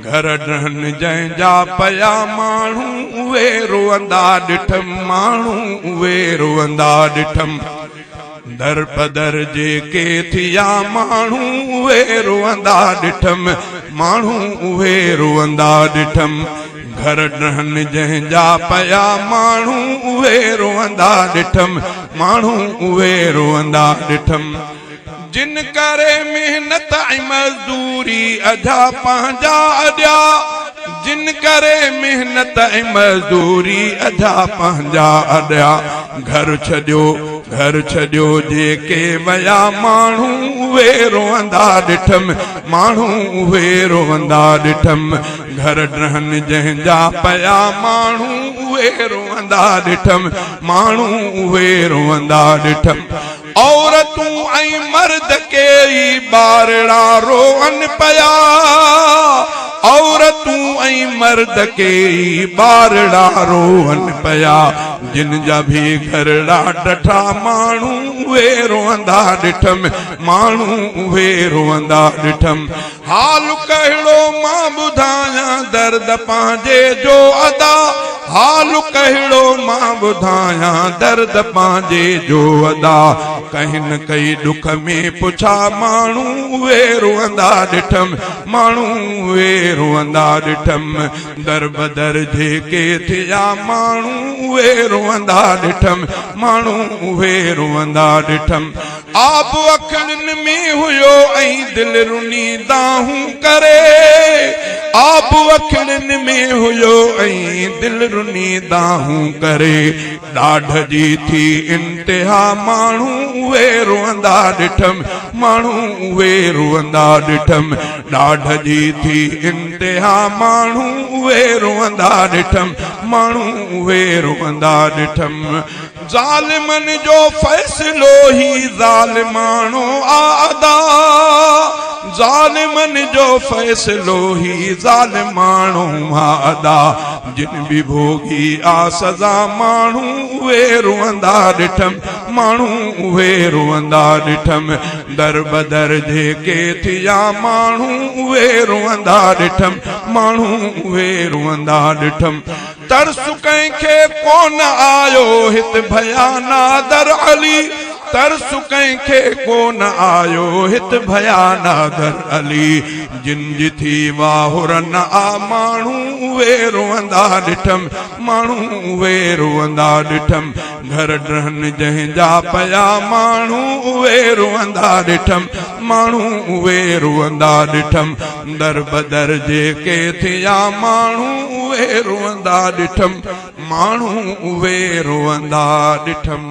घर ॾहनि जंहिंजा पया माण्हू उहे रोअंदा ॾिठम माण्हू उहे रोअंदा ॾिठम दर पदर जेके थिया माण्हू उहे रोअंदा ॾिठम माण्हू उहे रोअंदा ॾिठम घर ॾहनि जंहिंजा पया माण्हू उहे रोअंदा ॾिठम माण्हू उहे रोअंदा ॾिठम जिन करे मेहनत ऐं मज़दूरी अधा पंहिंजा अॾिया जिन करे मेहनत ऐं मज़दूरी अधा पंहिंजा अॾिया घर छॾियो जेके वया माण्हू उहे रोअंदा ॾिठम माण्हू उहे रोअंदा ॾिठम घर ॾहनि जंहिंजा पया माण्हू उहे रोअंदा ॾिठम माण्हू उहे रोअंदा ॾिठम औरतूं ऐं मर्द के ई ॿारड़ा रोअन पया औरतूं ऐं मर्द के ई ॿारड़ा रोअन पया जिन जा भी घरड़ा डठा माण्हू उहे रोअंदा ॾिठम माण्हू उहे रोअंदा ॾिठम हाल कहिड़ो मां ॿुधायां दर्द पंहिंजे जो अदा हाल कहिड़ो मां ॿुधायां दर्द पंहिंजे जो अदा कहीं न कई दुख में पुछा माण्हू उहे रोअंदा ॾिठम माण्हू उहे रोअंदा ॾिठम दर बदर जेके थिया माण्हू उहे रोअंदा ॾिठम माण्हू उहे रोअंदा ॾिठम आब अखियुनि में हुयो ऐं दिलि रुनी दाहूं करे आब अखियुनि में हुयो ऐं दिलि रुनी दाहूं करे ॾाढ जी थी इंतिहा माण्हू उहे रोअंदा ॾिठम माण्हू उहे रोअंदा ॾिठम ॾाढ जी थी इंतिहा माण्हू उहे रोअंदा ॾिठम माण्हू उहे रोअंदा ॾिठम ज़ालिमनि जो फ़ैसिलो ही ज़ालिमाणो आदा ज़ालिमनि जो फ़ैसिलो ही ज़ालिमाणो आदा जिन भी भोगी आ सज़ा माण्हू उहे रोअंदा ॾिठम माण्हू उहे रोअंदा ॾिठम दर बदर जेके थिया माण्हू उहे रोअंदा ॾिठम माण्हू उहे रोअंदा ॾिठम तरस कंहिंखे कोन आयो हित भयाना दर अली तरस कंहिंखे कोन आयो हित भयाना दर अली जिन जी थी वाहुरन आ माण्हू उहे रोअंदा ॾिठम माण्हू उहे रोअंदा ॾिठम घर ॾहनि जंहिंजा पया माण्हू उहे रोअंदा ॾिठम माण्हू उहे रोअंदा ॾिठम दर बदर जेके थिया माण्हू उहे रोअंदा ॾिठम माण्हू उहे रोअंदा ॾिठम।